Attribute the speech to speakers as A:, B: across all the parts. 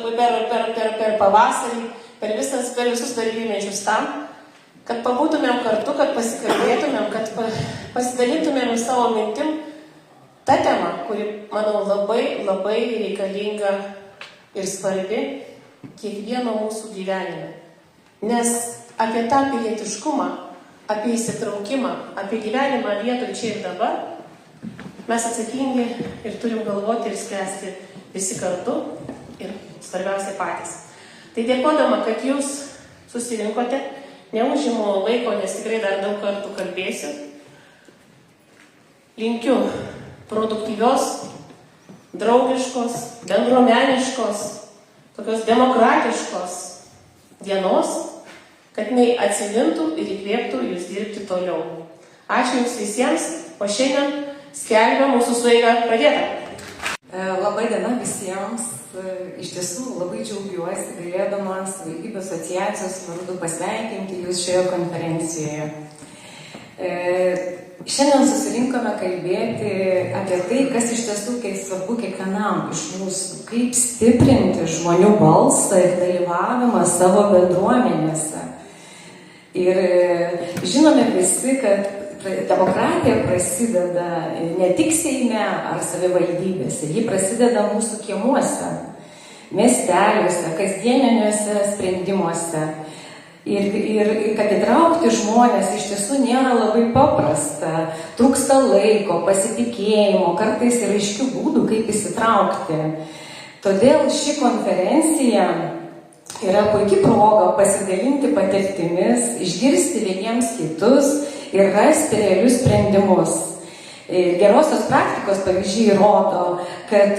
A: per pavasarį, per visus darbymečius tam, kad pabūtumėm kartu, kad pasikalbėtumėm, kad pasidalintumėm savo mintim tą temą, kuri, manau, labai reikalinga ir svarbi kiekvieno mūsų gyvenime. Nes apie tą pilietiškumą, apie įsitraukimą, apie gyvenimą vietoj čia ir dabar mes atsakingi ir turim galvoti ir spręsti visi kartu ir svarbiausia patys. Tai dėkodama, kad jūs susirinkote, neužimu laiko, nes tikrai dar daug kartų kalbėsiu. Linkiu produktyvios, draugiškos, bendruomeniškos, tokios demokratiškos dienos, kad jinai atsimintų ir įkvėptų jūs dirbti toliau. Ačiū jums visiems, o šiandien skelbia mūsų sueiga pradėta.
B: Labai diena visiems. Iš tiesų labai džiaugiuosi galėdama Savivaldybių asociacijos vardu pasveikinti jūs šioje konferencijoje. Šiandien susirinkome kalbėti apie tai, kas iš tiesų svarbu kiekvienam iš mūsų, kaip stiprinti žmonių balsą ir dalyvavimą savo bendruomenėse. Ir žinome visi, kad demokratija prasideda ne tik Seime ar savivaldybėse, ji prasideda mūsų kiemuose, miesteliuose, kasdieniniuose sprendimuose. Ir kad įtraukti žmonės iš tiesų nėra labai paprasta, trūksta laiko, pasitikėjimo, kartais ir aiškių būdų, kaip įsitraukti. Todėl ši konferencija yra puikia proga pasidalinti patirtimis, išgirsti vieniems kitus ir rasti realius sprendimus. Gerosios praktikos pavyzdžiai rodo, kad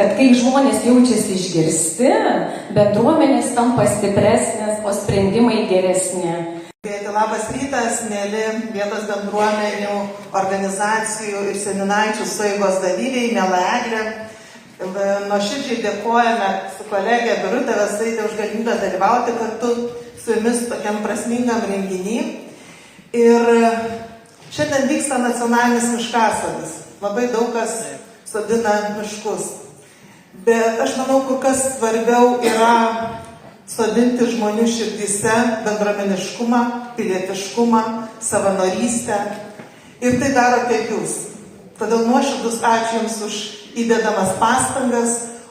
B: kai žmonės jaučiasi išgirsti, bendruomenės tampa stipresnės, o sprendimai geresni.
C: Labas rytas, mėly vietos bendruomenių, organizacijų ir seniūnaičių sueigos dalyviai, mėla Eglė. Nuoširdžiai dėkojame su kolegė Birutė Vėsaitė už galimybę dalyvauti kartu su jumis tokiam prasmingam renginį. Ir šiandien vyksta nacionalinis miškasodis. Labai daug kas sodina miškus. Bet aš manau, kur kas svarbiau yra sodinti žmonių širdyse bendruomeniškumą, pilietiškumą, savanorystę. Ir tai darote jūs. Todėl nuoširdus ačiū Jums už įdedamas pastangas,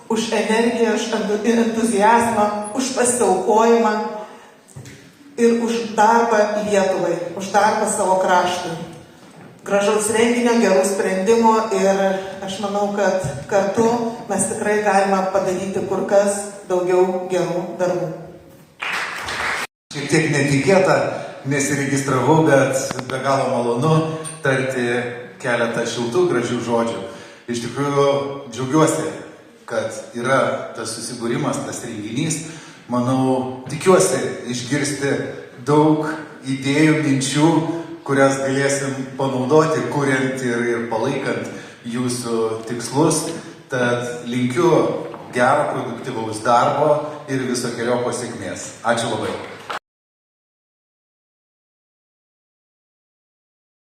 C: už energiją, už entuziazmą, už pasiaukojimą ir už darbą Lietuvai, už darbą savo kraštui. Gražaus renginio, gerų sprendimų ir aš manau, kad kartu mes tikrai galime padaryti kur kas daugiau gerų darbų.
D: Šiek tiek netikėta, nesiregistravau, bet be galo malonu tarti keletą šiltų, gražių žodžių. Iš tikrųjų, džiaugiuosi, kad yra tas susibūrimas, tas renginys. Manau, tikiuosi išgirsti daug idėjų, minčių, kurias galėsim panaudoti, kuriant ir palaikant jūsų tikslus. Tad linkiu gero, produktyvaus darbo ir visokeriopos sėkmės. Ačiū labai.